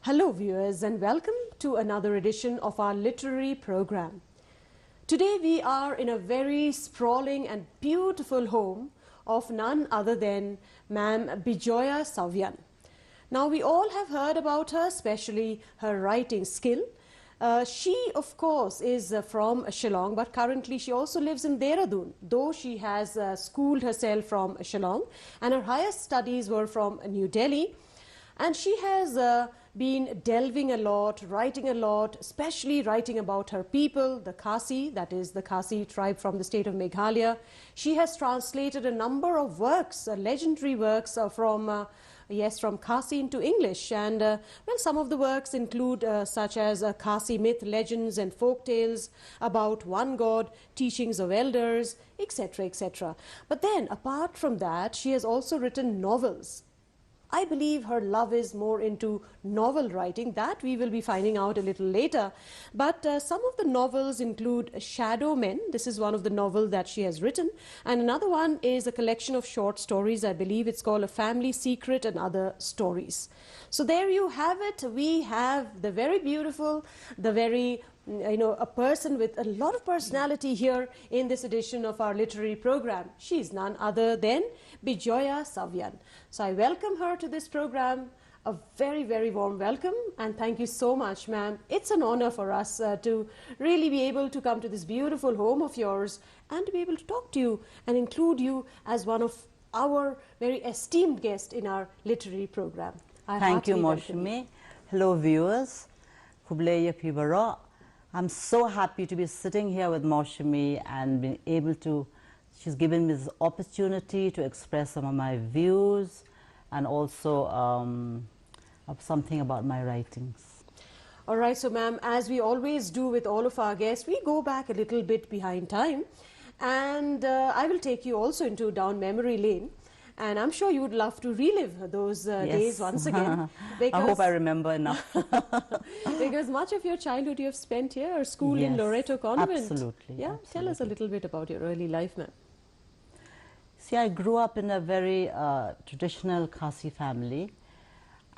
Hello viewers and welcome to another edition of our literary program. Today we are in a very sprawling and beautiful home of none other than Ma'am Bijoya Savyan. Now we all have heard about her, especially her writing skill. She of course is from Shillong, but currently she also lives in Dehradun, though she has schooled herself from Shillong and her highest studies were from New Delhi. And she has been delving a lot, writing a lot, especially writing about her people, the Khasi, that is the Khasi tribe from the state of Meghalaya. She has translated a number of works, legendary works from Khasi into English. And well, some of the works include such as Khasi myth, legends and folk tales about one god, teachings of elders, etc., etc. But then, apart from that, she has also written novels. I believe her love is more into novel writing. That we will be finding out a little later. But some of the novels include Shadow Men. This is one of the novels that she has written. And another one is a collection of short stories. I believe it's called A Family Secret and Other Stories. So there you have it. We have the very beautiful, the very a person with a lot of personality here in this edition of our literary program. She is none other than Bijoya Savyan. So I welcome her to this program. A very, very warm welcome and thank you so much, ma'am. It's an honor for us to really be able to come to this beautiful home of yours and to be able to talk to you and include you as one of our very esteemed guests in our literary program. Thank you, Moshimi. Hello, viewers. I'm so happy to be sitting here with Moshimi and being able to, she's given me this opportunity to express some of my views and also something about my writings. All right, so ma'am, as we always do with all of our guests, we go back a little bit behind time and I will take you also into down memory lane. And I'm sure you would love to relive those days once again. I hope I remember enough. Because much of your childhood you have spent here, school in Loreto Convent. Absolutely. Yeah, absolutely. Tell us a little bit about your early life, ma'am. See, I grew up in a very traditional Khasi family.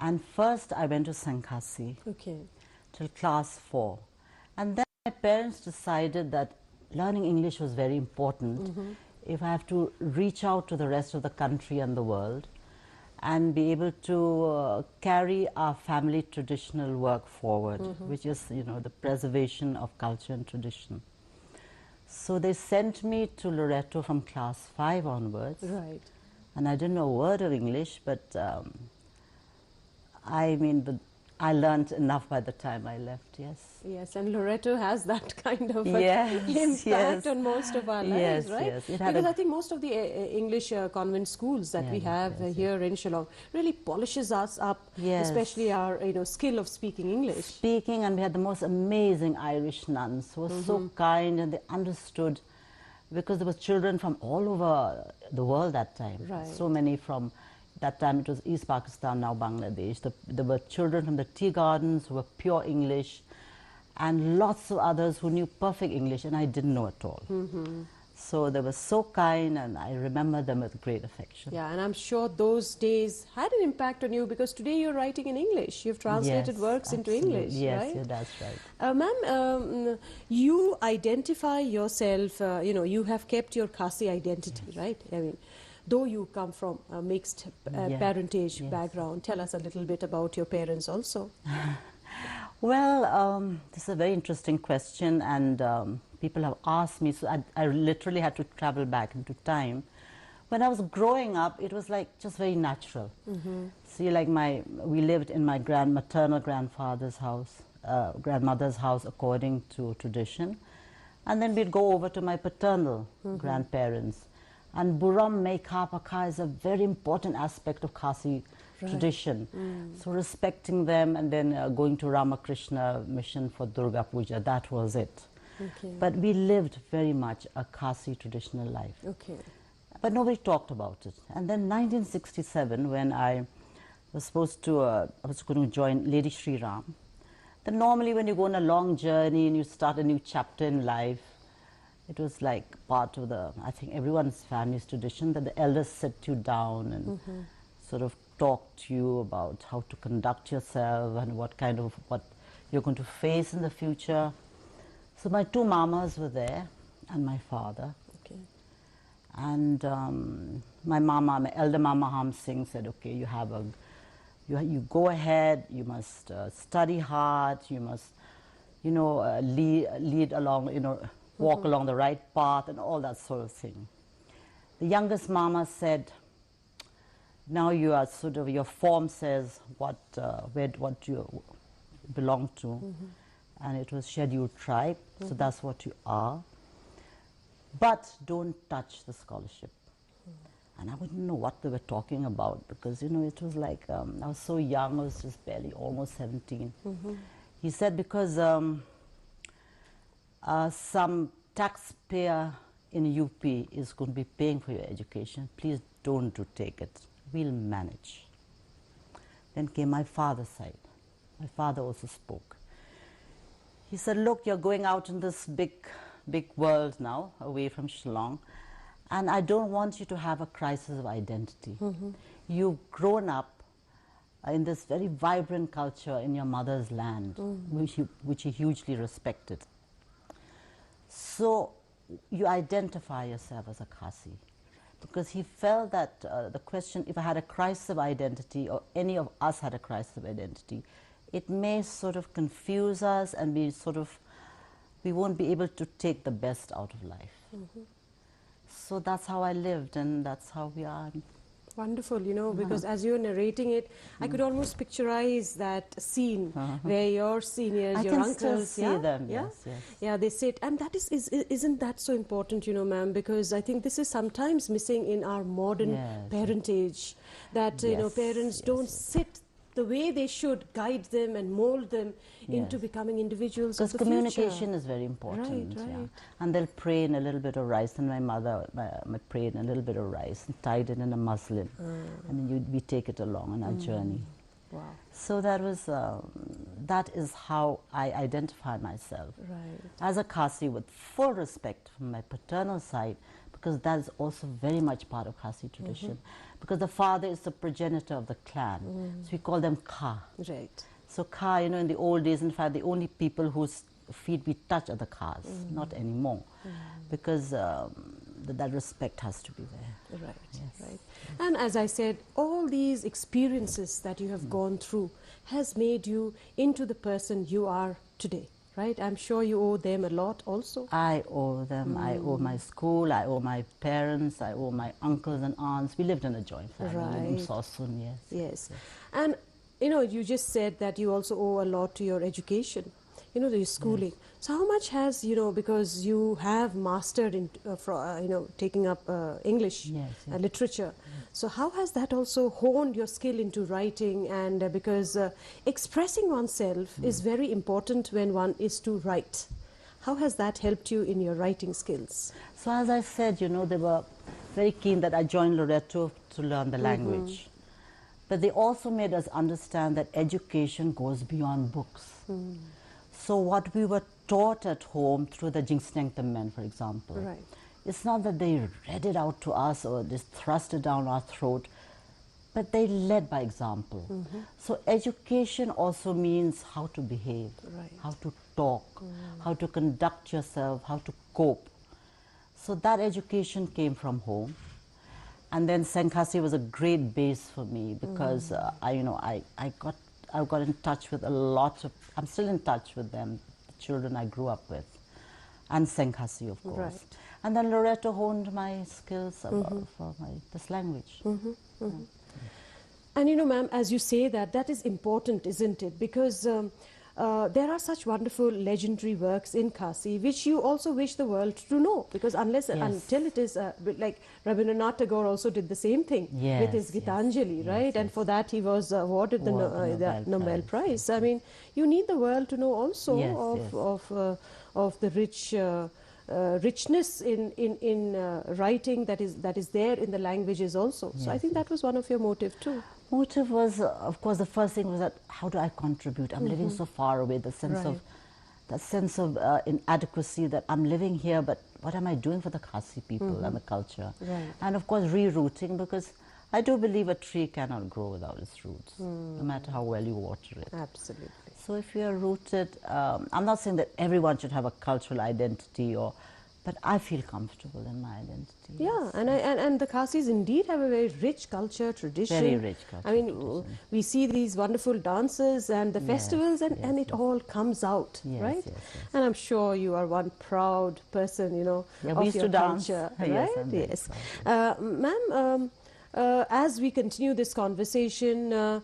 And first I went to Sankhasi till class 4. And then my parents decided that learning English was very important. If I have to reach out to the rest of the country and the world and be able to carry our family traditional work forward, which is, the preservation of culture and tradition. So they sent me to Loreto from class 5 onwards. Right. And I didn't know a word of English, but I learned enough by the time I left, yes. Yes, and Loreto has that kind of impact on most of our lives, right? Yes, because I think most of the English convent schools that we have here in Shillong really polishes us up, especially our skill of speaking English. Speaking, and we had the most amazing Irish nuns who were so kind and they understood, because there were children from all over the world that time. Right. So many from... That time it was East Pakistan, now Bangladesh. There were children from the tea gardens who were pure English and lots of others who knew perfect English and I didn't know at all. So they were so kind and I remember them with great affection. Yeah, and I'm sure those days had an impact on you because today you're writing in English. You've translated works into English, yes, right? Yes, that's right. Ma'am, you identify yourself, you have kept your Khasi identity, right? I mean, though you come from a mixed parentage background, tell us a little bit about your parents also. Well, this is a very interesting question and people have asked me, so I literally had to travel back into time. When I was growing up, it was like just very natural. See, like we lived in my maternal grandfather's house, grandmother's house according to tradition. And then we'd go over to my paternal grandparents. And Buram Meikha is a very important aspect of Khasi tradition. So respecting them and then going to Ramakrishna mission for Durga Puja, that was it. But we lived very much a Khasi traditional life. But nobody talked about it. And then 1967, when I was I was going to join Lady Sri Ram. Then normally when you go on a long journey and you start a new chapter in life, it was like part of I think everyone's family's tradition that the elders sit you down and sort of talk to you about how to conduct yourself and what you're going to face in the future. So my two mamas were there and my father. Okay. And my elder mama Ham Singh said, okay, you go ahead, you must study hard, you must, lead along, walk along the right path and all that sort of thing. The youngest mama said, now you are your form says what you belong to, and it was scheduled tribe, so that's what you are. But don't touch the scholarship. And I wouldn't know what they were talking about because, it was like, I was so young, I was just barely almost 17. He said, because some taxpayer in UP is going to be paying for your education, please don't take it. We'll manage. Then came my father's side. My father also spoke. He said, look, you're going out in this big world now, away from Shillong, and I don't want you to have a crisis of identity. You've grown up in this very vibrant culture in your mother's land, which you hugely respected. So you identify yourself as a Khasi. Because he felt that the question, if I had a crisis of identity, or any of us had a crisis of identity, it may sort of confuse us and we won't be able to take the best out of life. So that's how I lived, and that's how we are. Wonderful, because as you were narrating it, I could almost picturize that scene where your seniors, your uncles, still see them. Yes. Yeah, they sit, and that isn't that so important, ma'am? Because I think this is sometimes missing in our modern parentage, that parents don't sit the way they should, guide them and mold them into becoming individuals of the future. Because communication is very important. Right. Yeah. And they'll pray in a little bit of rice, and my mother prayed in a little bit of rice and tied it in a muslin, and then we take it along on our journey. Wow. So that is how I identify myself as a Khasi, with full respect from my paternal side, because that is also very much part of Khasi tradition. Because the father is the progenitor of the clan, so we call them Kha. Right. So Kha, in the old days, in fact, the only people whose feet we touch are the Khas, not anymore, because that respect has to be there. Right, yes. right. And as I said, all these experiences that you have gone through has made you into the person you are today. Right? I'm sure you owe them a lot also. I owe them. I owe my school. I owe my parents. I owe my uncles and aunts. We lived in a joint family in Sosun, yes. And, you just said that you also owe a lot to your education, your schooling. So how much has, because you have mastered in, taking up English literature. So how has that also honed your skill into writing? And because expressing oneself is very important when one is to write. How has that helped you in your writing skills? So as I said, they were very keen that I joined Loreto to learn the language. But they also made us understand that education goes beyond books. So what we were taught at home through the Jingsnengtam men, for example, it's not that they read it out to us or just thrust it down our throat, but they led by example. So education also means how to behave, how to talk, how to conduct yourself, how to cope. So that education came from home. And then Senkhasi was a great base for me because I got in touch with a lot of, I'm still in touch with them, the children I grew up with, and Senkhasi, of course. And then Loreto honed my skills for this language. And ma'am, as you say that is important, isn't it? Because there are such wonderful legendary works in Khasi which you also wish the world to know, because until it is like Rabindranath Tagore also did the same thing with his Gitanjali, right? And for that he was awarded the Nobel Prize. I mean, you need the world to know also of the richness in writing that is there in the languages also. So I think that was one of your motive too. Motive was, of course, the first thing was that how do I contribute? I'm living so far away. The sense of inadequacy that I'm living here, but what am I doing for the Khasi people and the culture? And of course, rerouting, because I do believe a tree cannot grow without its roots, no matter how well you water it. Absolutely. So if you are rooted, I'm not saying that everyone should have a cultural identity, but I feel comfortable in my identity. Yeah, and the Khasis indeed have a very rich culture, tradition. Very rich culture, I mean, tradition. we see these wonderful dances and the Yes, festivals, and yes, it yes. all comes out, Yes, right? yes, yes. And I'm sure you are one proud person, you know, Yeah, of we used your to dance. culture, Yes, right? I'm very Yes. proud. Ma'am, as we continue this conversation,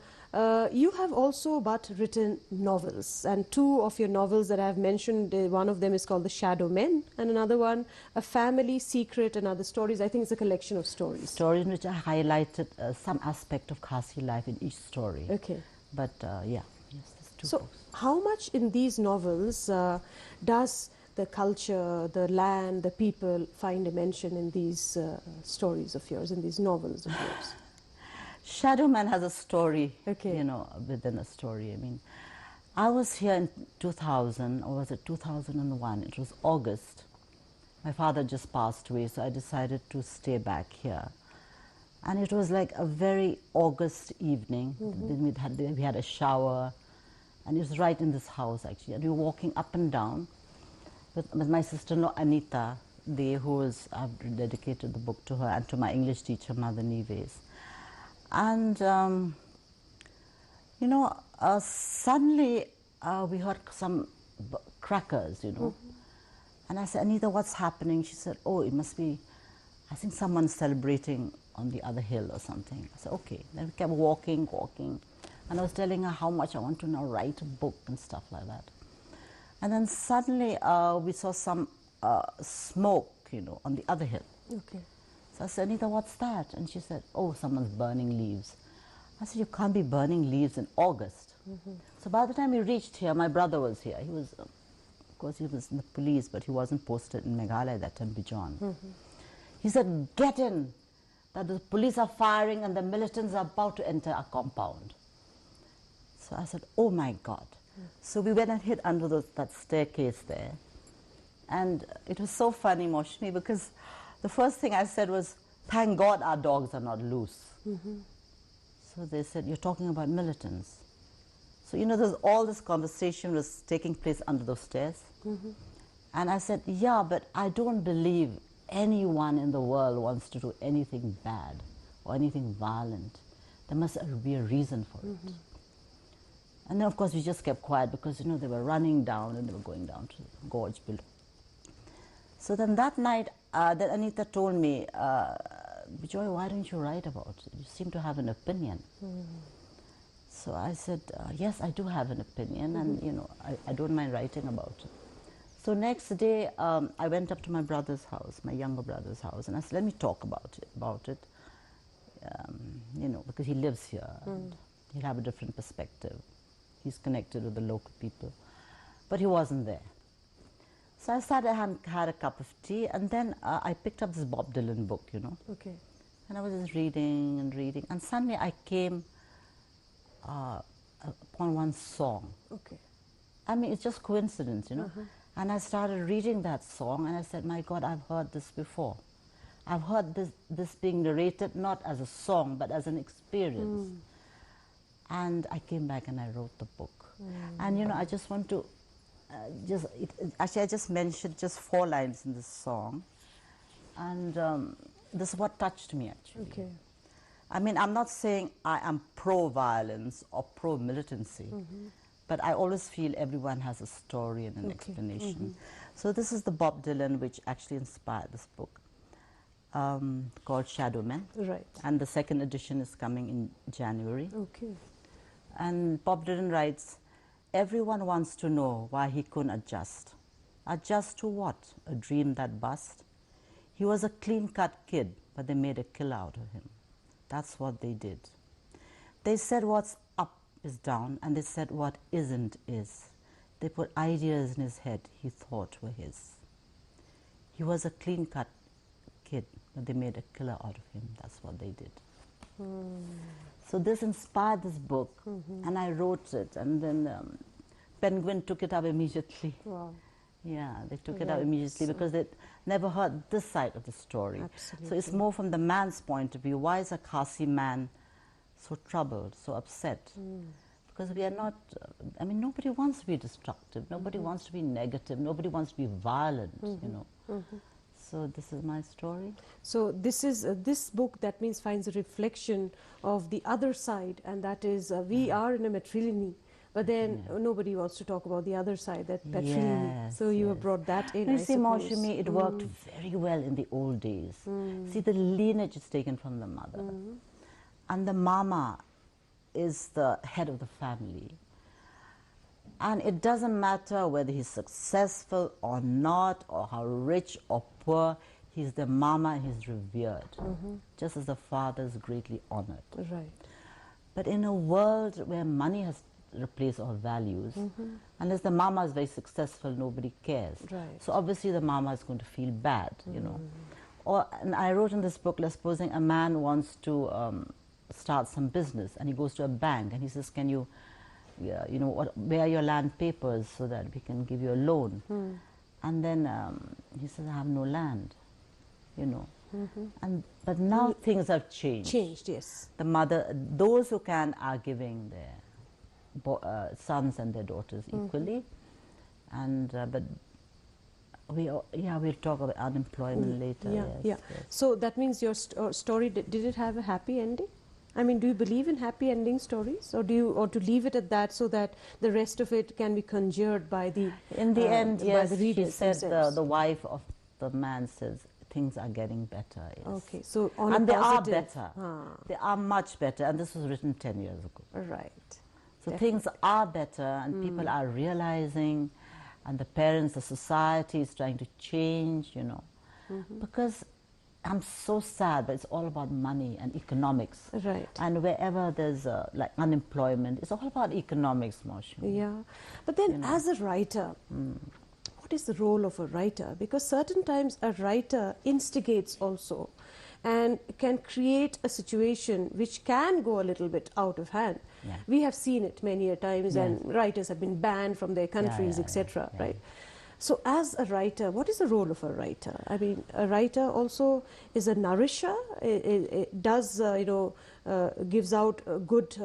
you have also but written novels, and two of your novels that I have mentioned, one of them is called The Shadow Men, and another one, A Family Secret and Other Stories. I think it's a collection of stories. Stories in which I highlighted some aspect of Khasi life in each story. Okay. But yeah, yes, there's two So, books. how much in these novels does the culture, the land, the people find a mention in these stories of yours, in these novels of yours? Shadow Man has a story, Okay. you know, within a story. I mean, I was here in 2000, or was it 2001? It was August. My father just passed away, so I decided to stay back here. And it was like a very August evening. Then we had a shower, and it was right in this house actually. And we were walking up and down with my sister-in-law Anita, I've dedicated the book to her, and to my English teacher, Mother Neves. And, you know, suddenly we heard some crackers, you know. And I said, Anita, what's happening? She said, oh, it must be, I think someone's celebrating on the other hill or something. I said, okay. Then we kept walking. And I was telling her how much I want to now write a book and stuff like that. And then suddenly we saw some smoke, you know, on the other hill. Okay. So I said, Anita, what's that? And she said, oh, someone's burning leaves. I said, you can't be burning leaves in August. So by the time we reached here, my brother was here. He was, of course, he was in the police, but he wasn't posted in Meghalaya at that time, Bijon. He said, get in, that the police are firing and the militants are about to enter our compound. So I said, oh my God. So we went and hid under that staircase there. And it was so funny, Moshmi, because the first thing I said was, thank God our dogs are not loose. So they said, you're talking about militants. So, you know, there's all this conversation was taking place under those stairs. And I said, yeah, but I don't believe anyone in the world wants to do anything bad or anything violent. There must be a reason for it. And then, of course, we just kept quiet because, you know, they were running down and they were going down to the gorge below. So then that night, then Anita told me, Joy, why don't you write about it? You seem to have an opinion. So I said, yes, I do have an opinion, and, you know, I don't mind writing about it. So next day, I went up to my brother's house, my younger brother's house, and I said, let me talk about it, you know, because he lives here, and he'll have a different perspective. He's connected with the local people. But he wasn't there. So I started, had a cup of tea, and then I picked up this Bob Dylan book, you know. Okay. And I was just reading and reading, and suddenly I came upon one song. Okay. I mean, it's just coincidence, you know. And I started reading that song, and I said, my God, I've heard this before. I've heard this being narrated not as a song, but as an experience. And I came back and I wrote the book. And, you know, I just want to, actually, I just mentioned just 4 lines in this song. And this is what touched me, actually. Okay. I mean, I'm not saying I am pro-violence or pro-militancy, but I always feel everyone has a story and an explanation. So this is the Bob Dylan which actually inspired this book, called Shadow Men. Right. And the second edition is coming in January. Okay. And Bob Dylan writes, everyone wants to know why he couldn't adjust. Adjust to what? A dream that bust? He was a clean-cut kid, but they made a killer out of him. That's what they did. They said what's up is down, and they said what isn't is. They put ideas in his head he thought were his. He was a clean-cut kid, but they made a killer out of him. That's what they did. So this inspired this book, and I wrote it, and then Penguin took it up immediately. Wow. Yeah, they took it out Right. immediately because they never heard this side of the story. So it's Absolutely. more from the man's point of view. Why is a Khasi man so troubled, so upset? Because we are not, I mean, nobody wants to be destructive. Nobody wants to be negative. Nobody wants to be violent, you know. So this is my story. So this is this book, that means, finds a reflection of the other side, and that is we are in a matrilineal, but then nobody wants to talk about the other side, that patrilineal. Yes, So you have yes. brought that in. You I see, suppose. Maushami, it worked very well in the old days. See, the lineage is taken from the mother. And the mama is the head of the family. And it doesn't matter whether he's successful or not, or how rich or poor, he's the mama and he's revered, just as the father is greatly honored. Right. But in a world where money has replaced all values, unless the mama is very successful, nobody cares. Right. So obviously the mama is going to feel bad, you know. Or, and I wrote in this book, let's supposing a man wants to start some business, and he goes to a bank and he says, can you, you know, where are your land papers so that we can give you a loan? And then he says, I have no land, you know. But now things have changed. Changed, yes. The mother, those who can are giving their sons and their daughters equally. And but we'll talk about unemployment later. Yeah, yes, yeah. yes. So that means your story, did it have a happy ending? I mean, do you believe in happy ending stories, or do you, or to leave it at that so that the rest of it can be conjured by the In the end, by yes, the she readers said themselves? the wife of the man says things are getting better. Yes. Okay, so on And a they are positive, better. They are much better, and this was written 10 years ago. right. So things are better, and people are realizing, and the parents, the society is trying to change, you know. Because I'm so sad, but it's all about money and economics. Right. And wherever there's like unemployment, it's all about economics, Moshe. Yeah, but then as a writer, what is the role of a writer? Because certain times a writer instigates also and can create a situation which can go a little bit out of hand. Yeah. We have seen it many a times, and writers have been banned from their countries, etc. Right? So as a writer, what is the role of a writer? I mean, a writer also is a nourisher. It does, gives out good,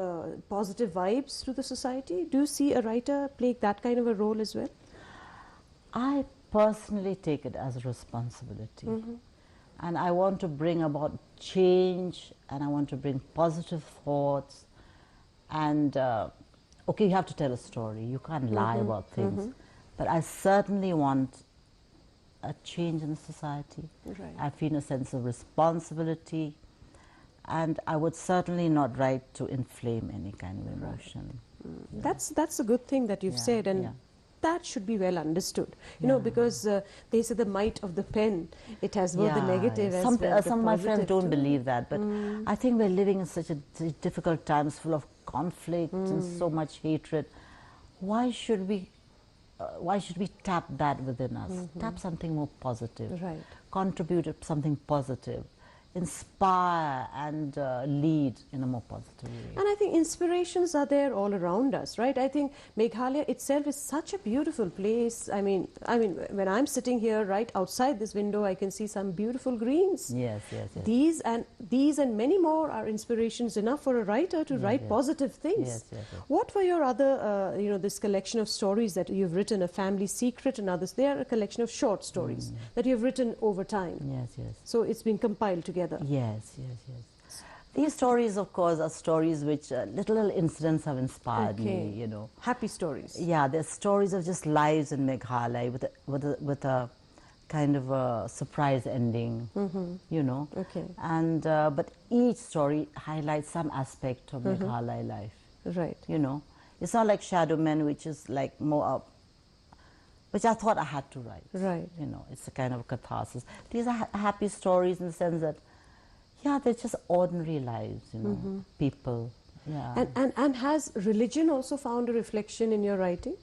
positive vibes to the society. Do you see a writer play that kind of a role as well? I personally take it as a responsibility. And I want to bring about change, and I want to bring positive thoughts. And, okay, you have to tell a story. You can't lie about things. But I certainly want a change in society. Right. I feel a sense of responsibility. And I would certainly not write to inflame any kind of emotion. That's a good thing that you've said, and that should be well understood. You know, because they say the might of the pen, it has both the negative as well as the some of my friends positive don't too. believe that, but I think we're living in such a difficult times, full of conflict and so much hatred. Why should we tap that within us? Tap something more positive. Right. Contribute to something positive. Inspire and lead in a more positive way. And I think inspirations are there all around us, right? I think Meghalaya itself is such a beautiful place. I mean, when I'm sitting here right outside this window, I can see some beautiful greens. Yes, yes, yes. These and many more are inspirations enough for a writer to write positive things. Yes, yes, yes. What were your other, this collection of stories that you've written, A Family Secret and others? They are a collection of short stories that you've written over time. Yes, yes. So it's been compiled together. Yes, yes, yes. These stories, of course, are stories which little incidents have inspired me, you know. Happy stories. Yeah, they're stories of just lives in Meghalaya with a kind of a surprise ending, you know. Okay. And but each story highlights some aspect of Meghalaya life. Right. You know, it's not like Shadow Men, which is like more which I thought I had to write. Right. You know, it's a kind of catharsis. These are happy stories in the sense that, yeah, they're just ordinary lives, you know, people. Yeah. And has religion also found a reflection in your writing?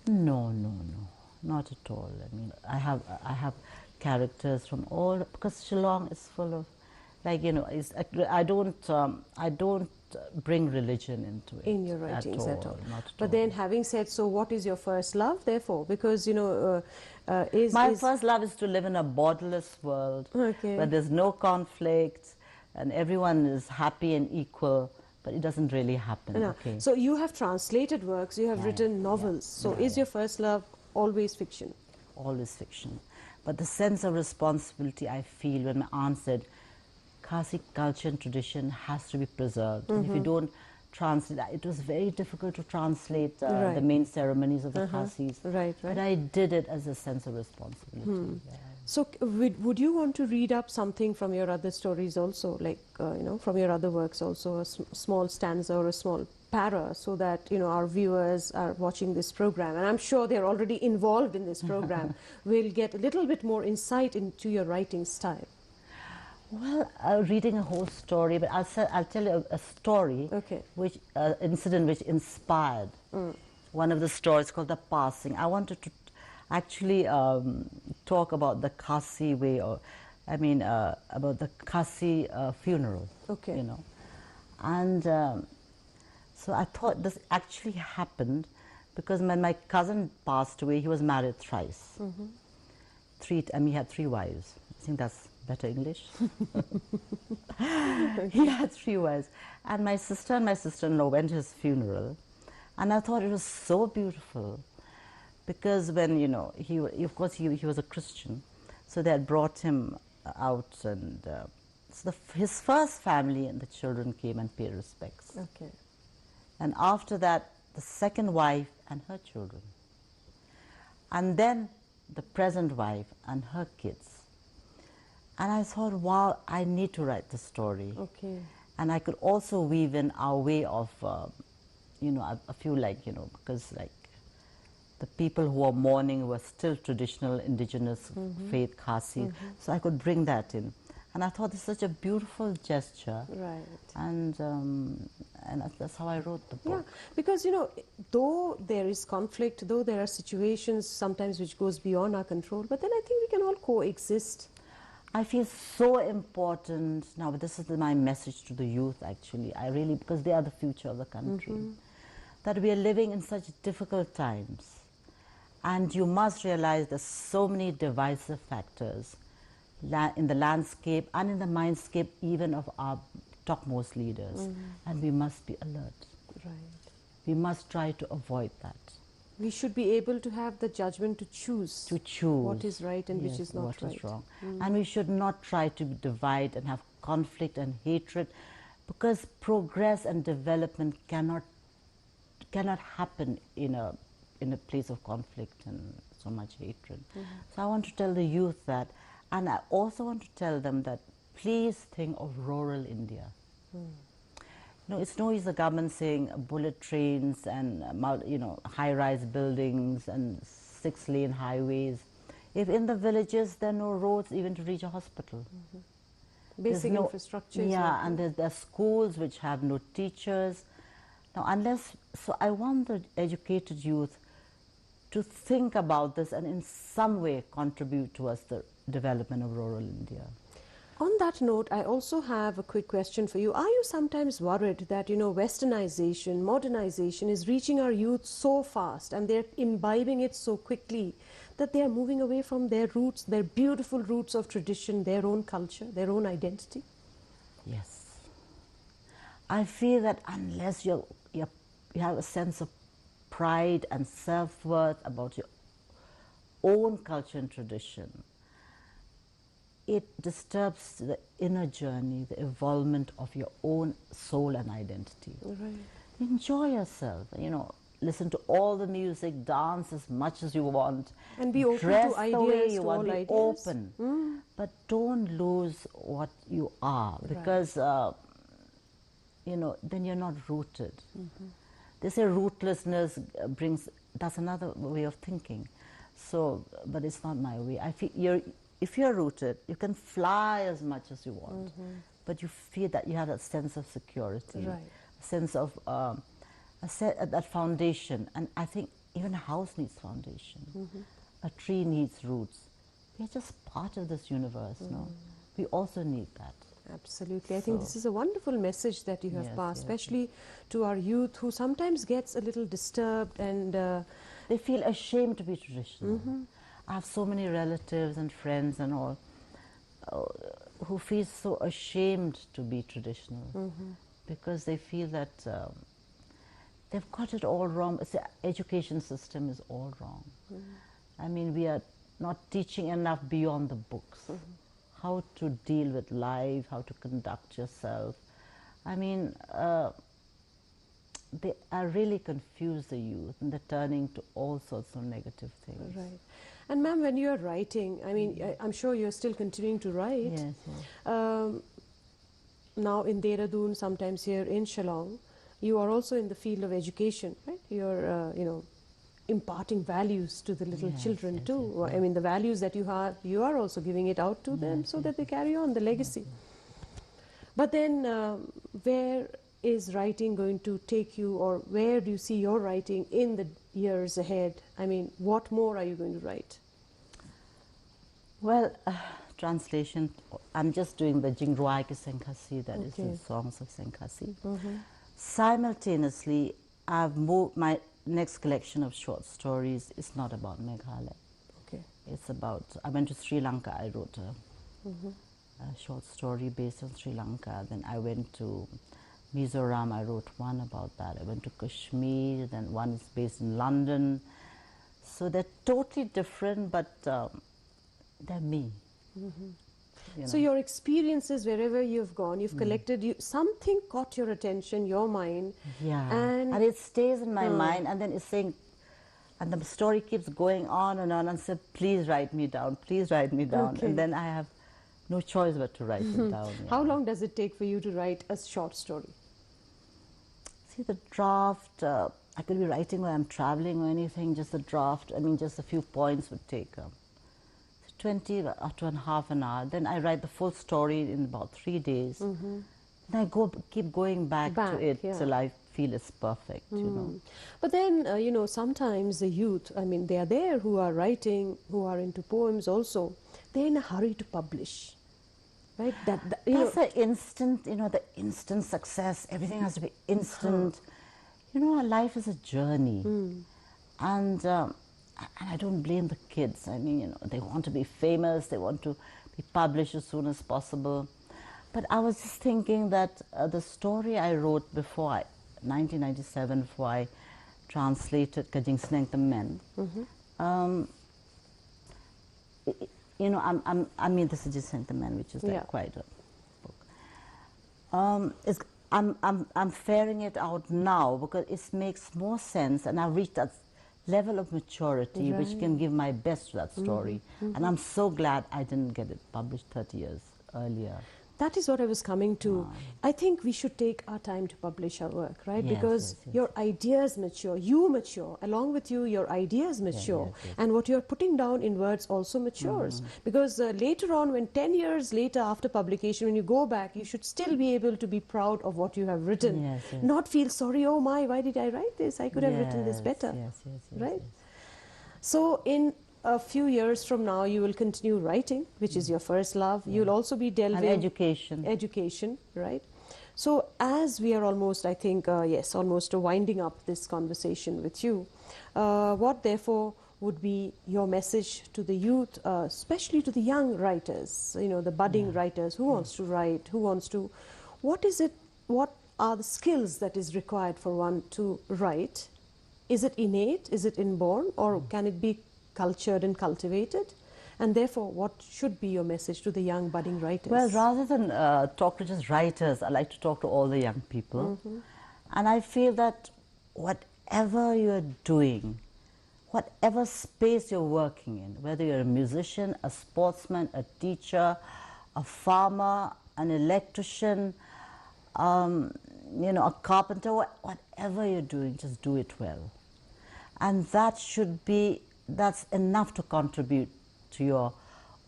No, not at all. I mean, I have characters from all, because Shillong is full of like, you know, I don't bring religion into it In your writings at all. not at But all. then, having said so, what is your first love, therefore? Because, you know, My first love is to live in a borderless world Okay. where there's no conflict and everyone is happy and equal, but it doesn't really happen. No. Okay. So you have translated works, you have Yeah, written yeah, novels. yeah, So yeah, is yeah. your first love always fiction? Always fiction. But the sense of responsibility I feel when my aunt said, Khasi culture and tradition has to be preserved. And if you don't translate, it was very difficult to translate Right. the main ceremonies of the Khasis. Right, But right. I did it as a sense of responsibility. Yeah. So would you want to read up something from your other stories also, like, you know, from your other works also, a small stanza or a small para, so that, you know, our viewers are watching this program, and I'm sure they're already involved in this program, will get a little bit more insight into your writing style. Well, reading a whole story, but I'll tell you a story, Okay. which incident which inspired one of the stories called The Passing. I wanted to actually talk about the Khasi way, or about the Khasi funeral. Okay. You know, and so I thought this actually happened because when my cousin passed away, he was married thrice. He had 3 wives. I think that's better English. He had 3 wives. And my sister and my sister-in-law went to his funeral. And I thought it was so beautiful because when, you know, he was a Christian. So they had brought him out, and so his first family and the children came and paid respects. Okay. And after that, the second wife and her children. And then the present wife and her kids. And I thought, wow, I need to write the story. Okay. And I could also weave in our way of, you know, I feel like, you know, because like the people who are mourning were still traditional indigenous faith Khasi. So I could bring that in. And I thought this is such a beautiful gesture. Right. And that's how I wrote the book. Yeah, because, you know, though there is conflict, though there are situations sometimes which goes beyond our control, but then I think we can all coexist. I feel so important now, but this is my message to the youth actually. Because they are the future of the country, that we are living in such difficult times. And you must realize there's so many divisive factors in the landscape and in the mindscape even of our topmost leaders. And we must be alert. Right. We must try to avoid that. We should be able to have the judgment to choose. What is right and which is not what right. is wrong. And we should not try to divide and have conflict and hatred, because progress and development cannot happen in a place of conflict and so much hatred. So I want to tell the youth that, and I also want to tell them that please think of rural India. You know, it's no use the government saying bullet trains and you know, high-rise buildings and 6-lane highways, if in the villages there are no roads even to reach a hospital. Basic infrastructure. Yeah, and there are schools which have no teachers. Now, so I want the educated youth to think about this and in some way contribute towards the development of rural India. On that note, I also have a quick question for you. Are you sometimes worried that, you know, westernization, modernization is reaching our youth so fast and they're imbibing it so quickly that they are moving away from their roots, their beautiful roots of tradition, their own culture, their own identity? Yes. I feel that unless you have a sense of pride and self-worth about your own culture and tradition, it disturbs the inner journey, the evolvement of your own soul and identity. Right. Enjoy yourself, you know, listen to all the music, dance as much as you want. And be open dress to the way ideas, you to want, all be ideas. open. But don't lose what you are, because, you know, then you're not rooted. They say rootlessness that's another way of thinking. So, but it's not my way. I feel if you're rooted, you can fly as much as you want, but you feel that you have that sense of security, Right. a sense of that foundation. And I think even a house needs foundation. A tree needs roots. We're just part of this universe, no? We also need that. Absolutely. I think So- this is a wonderful message that you have Yes, passed, yes, especially to our youth who sometimes gets a little disturbed and They feel ashamed to be traditional. Mm-hmm. I have so many relatives and friends and all uh, who feel so ashamed to be traditional Mm-hmm. because they feel that they've got it all wrong. The education system is all wrong. I mean, we are not teaching enough beyond the books. How to deal with life, how to conduct yourself. I mean, they are really confused, the youth, and they're turning to all sorts of negative things. Right. And ma'am, when you're writing, I mean, I'm sure you're still continuing to write. Yes, yes. Now in Dehradun, sometimes here in Shillong, you are also in the field of education, right? You're, imparting values to the little Yes, children yes, too. yes, I mean, the values that you have, you are also giving it out to them Yes, so yes, that they carry on the legacy. But then, where is writing going to take you, or where do you see your writing in the years ahead? I mean, what more are you going to write? Well, translation, I'm just doing the Jingruai Ki Senkhasi, that is Okay. the songs of Senkhasi. Simultaneously, I've moved, my next collection of short stories is not about Meghalaya. Okay. It's about, I went to Sri Lanka, I wrote a short story based on Sri Lanka. Then I went to Mizoram, I wrote one about that. I went to Kashmir, then one is based in London. So they're totally different, but they're me. You So know. your experiences wherever you've gone, you've collected, something caught your attention, your mind. Yeah, And it stays in my mind, and then it's saying, and the story keeps going on, and said, please write me down, please write me down. Okay. And then I have no choice but to write it down. Yeah. how long does it take for you to write a short story? See, the draft, I could be writing while I'm traveling or anything, just the draft, I mean, just a few points would take 20 to a half an hour. Then I write the full story in about 3 days. Then I keep going back to it yeah. till I feel it's perfect, you know. But then, sometimes the youth, I mean, they are there who are writing, who are into poems also. They're in a hurry to publish, right? That's the instant, the instant success. Everything has to be instant. Our life is a journey. And I don't blame the kids. I mean, they want to be famous. They want to be published as soon as possible. But I was just thinking that the story I wrote before 1997, before I translated Kajing Sneng the Men, I mean, this is just Sneng the Men, which is like Yeah. quite a book. I'm fairing it out now because it makes more sense, and I've reached that level of maturity which can give my best to that story. And I'm so glad I didn't get it published 30 years earlier. That is what I was coming to. I think we should take our time to publish our work, right? Yes, because yes, yes. your ideas mature, you mature, along with you, your ideas mature. yes, yes. And what you're putting down in words also matures. Because later on, when 10 years later after publication, when you go back, you should still be able to be proud of what you have written. Yes, yes. Not feel sorry, oh my, why did I write this? I could have written this Yes, better. yes, right? yes. So in a few years from now, you will continue writing, which is your first love. You'll also be delving... And education. Education, right? So as we are almost, I think, almost winding up this conversation with you, what therefore would be your message to the youth, especially to the young writers, the budding writers, who wants to write, what are the skills that is required for one to write? Is it innate? Is it inborn? Or can it be cultured and cultivated? And therefore, what should be your message to the young budding writers? Well, rather than talk to just writers, I like to talk to all the young people. And I feel that whatever you're doing, whatever space you're working in, whether you're a musician, a sportsman, a teacher, a farmer, an electrician, a carpenter, whatever you're doing, just do it well. And that's enough to contribute to your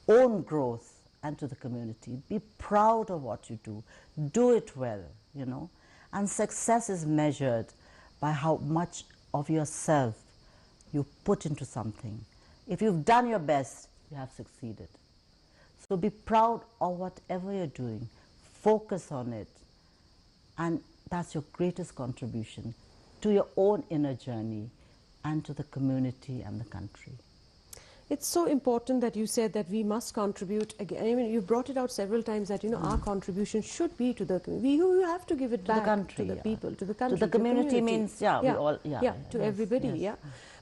own growth and to the community. Be proud of what you do. Do it well, And success is measured by how much of yourself you put into something. If you've done your best, you have succeeded. So be proud of whatever you're doing. focus on it, and that's your greatest contribution to your own inner journey and to the community and the country. It's so important that you said that we must contribute again. I mean, you brought it out several times that, you know, our contribution should be to the community. You have to give it back the country, to the yeah. people, to the country. To the community means, yeah, we all, to yes, everybody, yes. yeah.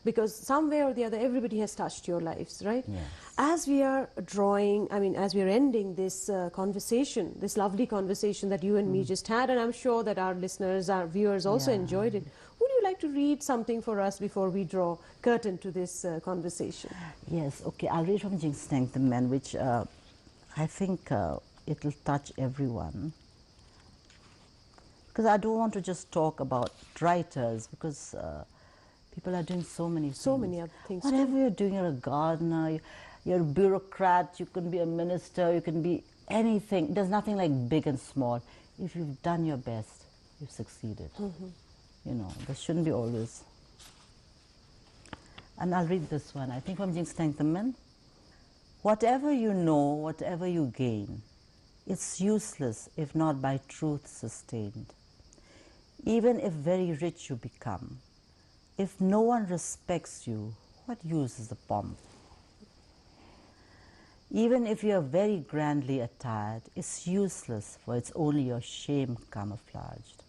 Because some way or the other, everybody has touched your lives, right? Yes. As we are drawing, I mean, as we are ending this conversation, this lovely conversation that you and me just had, and I'm sure that our listeners, our viewers also Yeah. enjoyed it. Would you like to read something for us before we draw curtain to this conversation? Yes, okay, I'll read from Jinx Thank the Men, which I think it will touch everyone. Because I don't want to just talk about writers, because people are doing so many things. So many other things. Whatever you're doing, you're a gardener, you're a bureaucrat, you can be a minister, you can be anything. There's nothing like big and small. If you've done your best, you've succeeded. You know, there shouldn't be always. And I'll read this one, I think from Jinx Thank the Men. Whatever you know, whatever you gain, it's useless if not by truth sustained. Even if very rich you become, if no one respects you, what use is the pomp? Even if you are very grandly attired, it's useless, for it's only your shame camouflaged.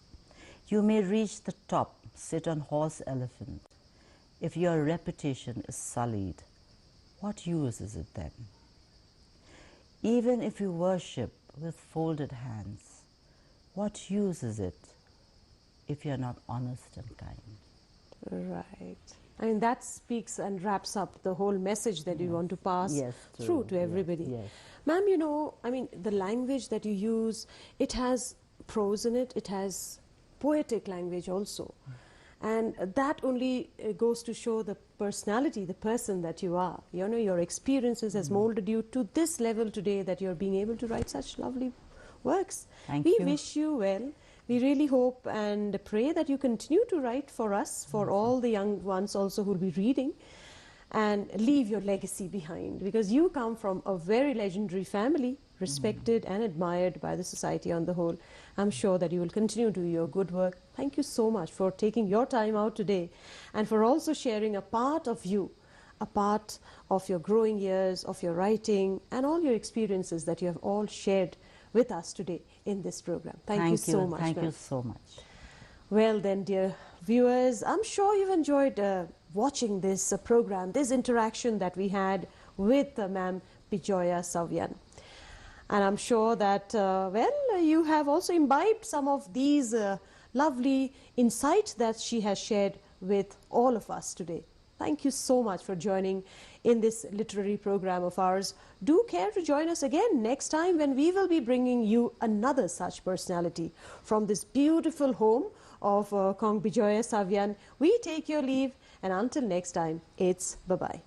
You may reach the top, sit on horse elephant. If your reputation is sullied, what use is it then? Even if you worship with folded hands, what use is it if you're not honest and kind? Right. I mean, that speaks and wraps up the whole message that you want to pass through to everybody. Yes. Ma'am, you know, I mean, the language that you use, it has prose in it, it has poetic language also. And that only goes to show the personality, the person that you are. You know, your experiences has molded you to this level today that you're being able to write such lovely works. Thank we you. wish you well. We really hope and pray that you continue to write for us, for all the young ones also who will be reading, and leave your legacy behind, because you come from a very legendary family, respected and admired by the society on the whole. I'm sure that you will continue to do your good work. Thank you so much for taking your time out today and for also sharing a part of you, a part of your growing years, of your writing, and all your experiences that you have all shared with us today in this program. Thank you so much. Thank ma'am. you so much. Well then, dear viewers, I'm sure you've enjoyed watching this program, this interaction that we had with Ma'am Bijoya Savyan. And I'm sure that, you have also imbibed some of these lovely insights that she has shared with all of us today. Thank you so much for joining in this literary program of ours. Do care to join us again next time when we will be bringing you another such personality from this beautiful home of Kong Bijoya Savyan. We take your leave, and until next time, it's bye-bye.